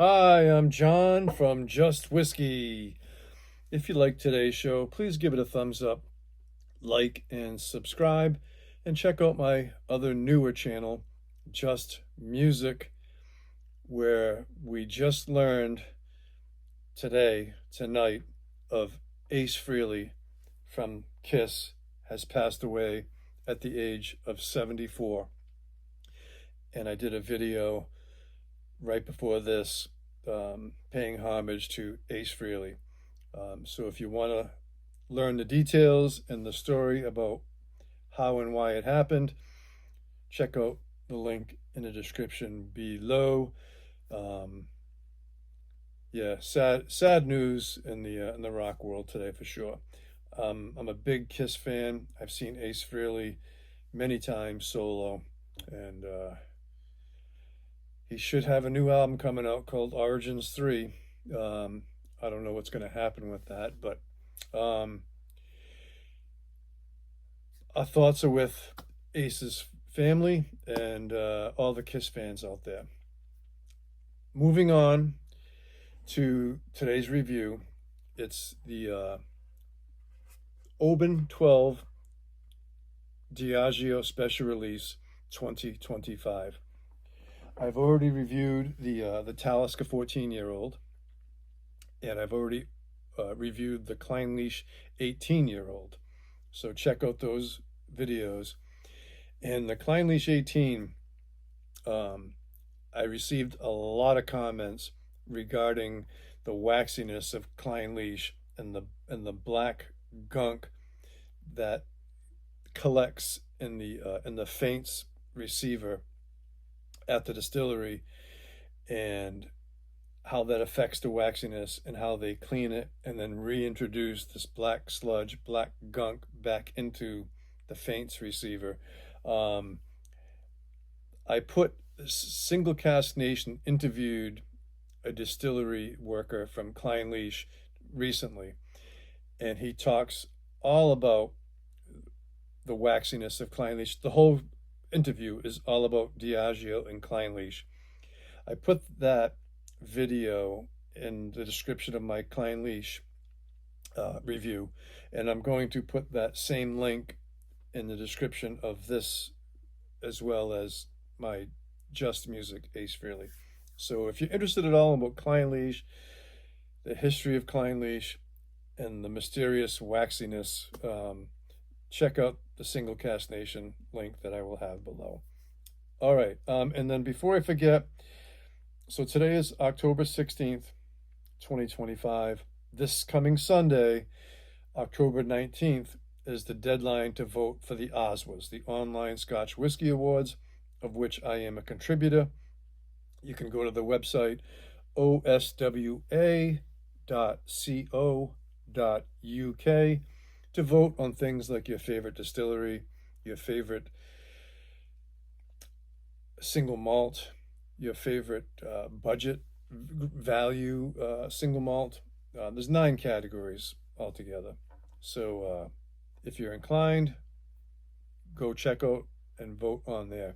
Hi, I'm John from Just Whiskey. If you like today's show, please give it a thumbs up, like, and subscribe, and check out my other newer channel, Just Music, where we just learned tonight, of Ace Frehley from Kiss has passed away at the age of 74. And I did a video right before this, paying homage to Ace Frehley. So if you want to learn the details and the story about how and why it happened, check out the link in the description below. Yeah, sad news in the rock world today for sure. I'm a big Kiss fan. I've seen Ace Frehley many times solo, and he should have a new album coming out called Origins 3. I don't know what's going to happen with that, but our thoughts are with Ace's family and all the Kiss fans out there. Moving on to today's review, it's the Oban 12 Diageo Special Release 2025. I've already reviewed the Talisker 14-year-old, and I've already reviewed the Clynelish 18-year-old. So check out those videos. And the Clynelish 18, I received a lot of comments regarding the waxiness of Clynelish and the black gunk that collects in the faints receiver at the distillery, and how that affects the waxiness and how they clean it and then reintroduce this black sludge, black gunk back into the faints receiver. I put Single Cask Nation interviewed a distillery worker from Clynelish recently, and he talks all about the waxiness of Clynelish. The whole interview is all about Diageo and Clynelish. I put that video in the description of my Clynelish review, and I'm going to put that same link in the description of this, as well as my Just Music Ace Frehley. So if you're interested at all about Clynelish, the history of Clynelish, and the mysterious waxiness, check out the Single Cask Nation link that I will have below. All right, and then before I forget, so today is October 16th, 2025. This coming Sunday, October 19th, is the deadline to vote for the OSWAs, the Online Scotch Whisky Awards, of which I am a contributor. You can go to the website oswa.co.uk to vote on things like your favorite distillery, your favorite single malt, your favorite budget value single malt. There's 9 categories altogether. So if you're inclined, go check out and vote on there.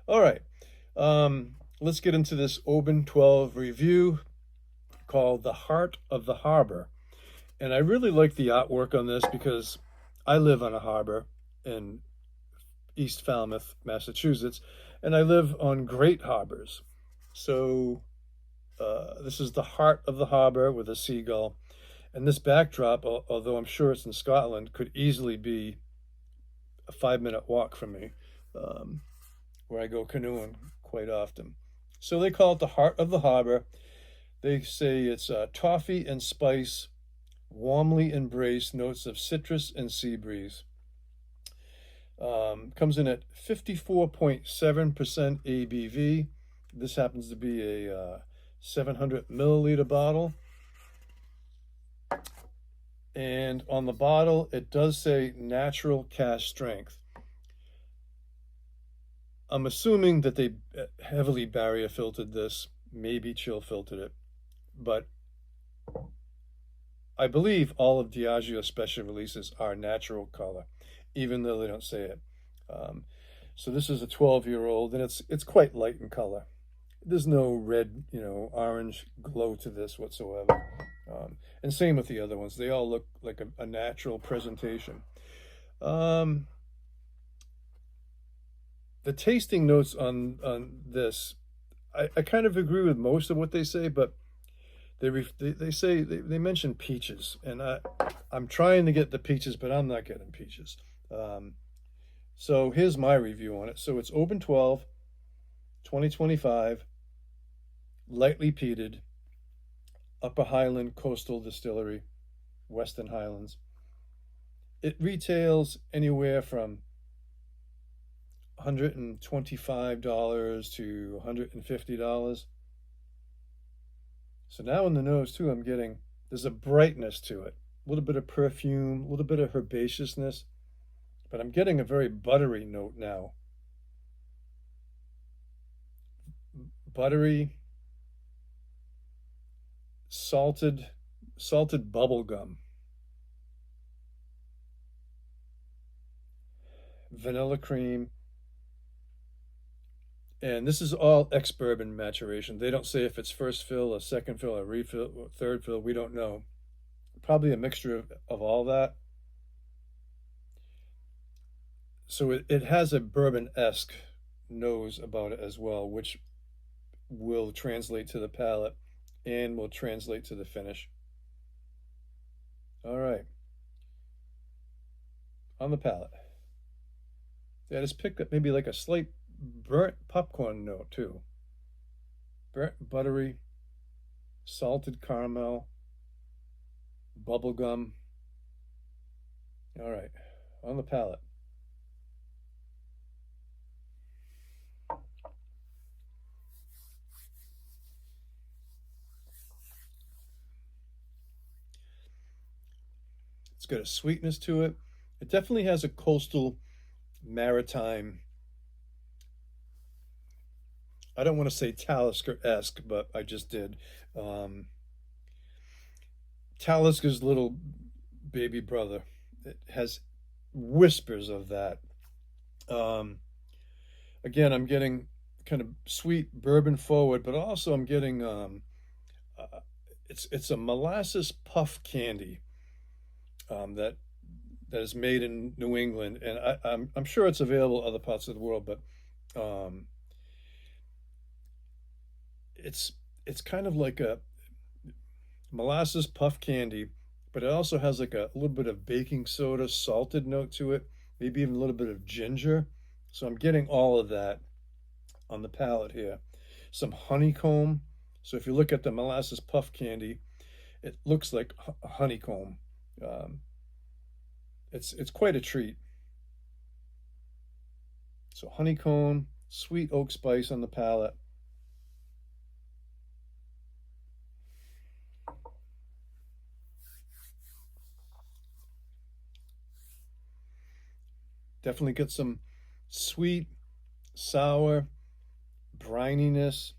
All right, let's get into this Oban 12 review called The Heart of the Harbor. And I really like the artwork on this because I live on a harbor in East Falmouth, Massachusetts, and I live on great harbors. So this is the heart of the harbor with a seagull. And this backdrop, although I'm sure it's in Scotland, could easily be a 5-minute walk from me, where I go canoeing quite often. So they call it the heart of the harbor. They say it's toffee and spice, warmly embraced notes of citrus and sea breeze. Comes in at 54.7% ABV. This happens to be a 700 milliliter bottle. And on the bottle, it does say natural cask strength. I'm assuming that they heavily barrier filtered this, maybe chill filtered it, but I believe all of Diageo special releases are natural color, even though they don't say it. So this is a 12-year-old, and it's quite light in color. there's no red, orange glow to this whatsoever. And same with the other ones. They all look like a natural presentation. Um, the tasting notes on this, I kind of agree with most of what they say, but they say they mention peaches, and I'm trying to get the peaches, but I'm not getting peaches. Um, so here's my review on it. So it's Oban 12, 2025, lightly peated, Upper Highland Coastal Distillery, Western Highlands. It retails anywhere from $125 to $150. So now in the nose too, there's a brightness to it, a little bit of perfume, a little bit of herbaceousness, but I'm getting a very buttery note now. Buttery, salted bubble gum, vanilla cream, and this is all ex-bourbon maturation. They don't say if it's first fill, a second fill, a refill, or third fill. We don't know. Probably a mixture of all that. So it has a bourbon-esque nose about it as well, which will translate to the palate and will translate to the finish. All right. On the palate. Yeah, just picked up maybe like a slight burnt popcorn note too. Burnt buttery, salted caramel, bubble gum. All right, on the palate. It's got a sweetness to it. It definitely has a coastal maritime, I don't want to say Talisker-esque, but I just did. Um, Talisker's little baby brother. It has whispers of that. Um, Again, I'm getting kind of sweet bourbon forward, but also I'm getting uh, it's a molasses puff candy that is made in New England, and I'm sure it's available in other parts of the world, but um, it's it's kind of like a molasses puff candy, but it also has like a little bit of baking soda, salted note to it, maybe even a little bit of ginger. So I'm getting all of that on the palate here. Some honeycomb. So if you look at the molasses puff candy, it looks like honeycomb. Um, it's quite a treat. So honeycomb, sweet oak spice on the palate. Definitely get some sweet, sour, brininess.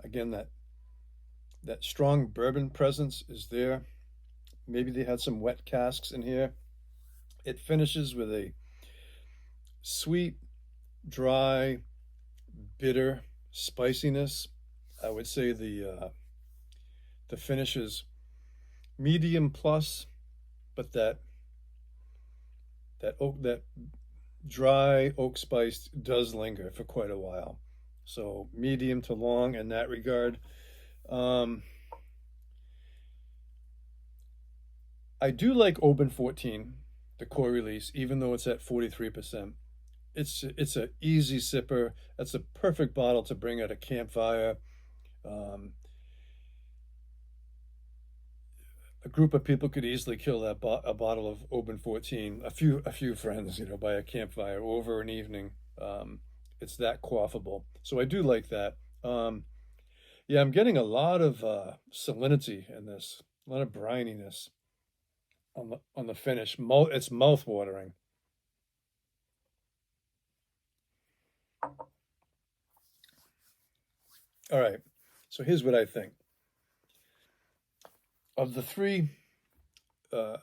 Again, that strong bourbon presence is there. Maybe they had some wet casks in here. It finishes with a sweet, dry, bitter spiciness. I would say the finish is medium plus, but that dry oak spice does linger for quite a while. So medium to long in that regard. Um, I do like Oban 14, the core release, even though it's at 43%. It's a easy sipper. That's a perfect bottle to bring at a campfire. Um, a group of people could easily kill a bottle of Oban 14. A few friends, by a campfire over an evening. It's that quaffable. So I do like that. Yeah, I'm getting a lot of salinity in this, a lot of brininess on the finish. It's mouth watering. All right, so here's what I think of the three uh,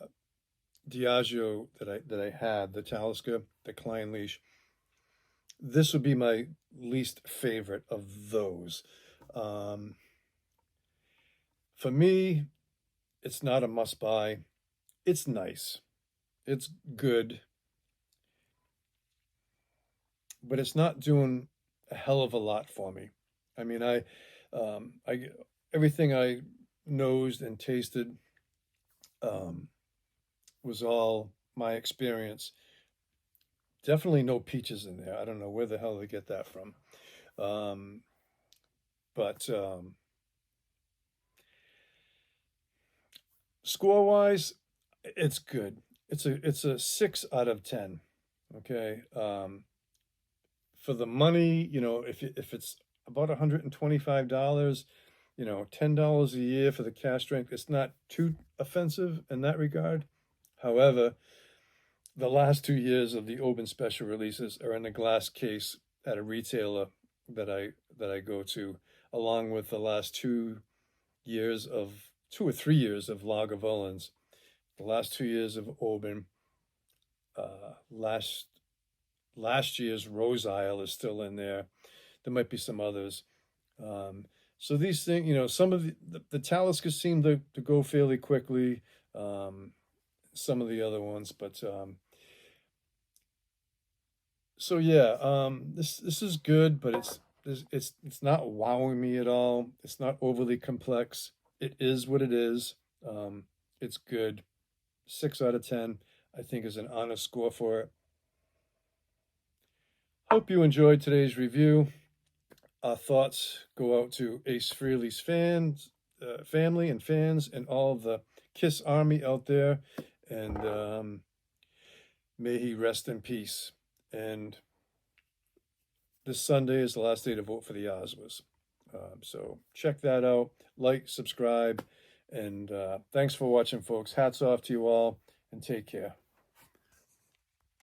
Diageo that I had, the Talisker, the Clynelish. this would be my least favorite of those. Um, for me, it's not a must buy. It's nice. It's good, but it's not doing a hell of a lot for me. I mean, I everything I nosed and tasted um, was all my experience. Definitely no peaches in there. I don't know where the hell they get that from. Um, but score wise, it's good. It's a 6 out of 10. Okay. For the money, if it's about $125, $10 a year for the cask strength, it's not too offensive in that regard. However, the last 2 years of the Oban special releases are in a glass case at a retailer that I go to, along with the last 2 or 3 years of Lagavulins, the last 2 years of Oban, last year's Rose Isle is still in there. There might be some others. So these things, some of the Talisker seem to go fairly quickly. Some of the other ones, but so yeah, this is good, but it's not wowing me at all. It's not overly complex. It is what it is. It's good. 6 out of 10, I think, is an honest score for it. Hope you enjoyed today's review. Our thoughts go out to Ace Frehley's family and fans, and all the KISS Army out there. And may he rest in peace. And this Sunday is the last day to vote for the Oswas. So check that out. Like, subscribe, and thanks for watching, folks. Hats off to you all, and take care.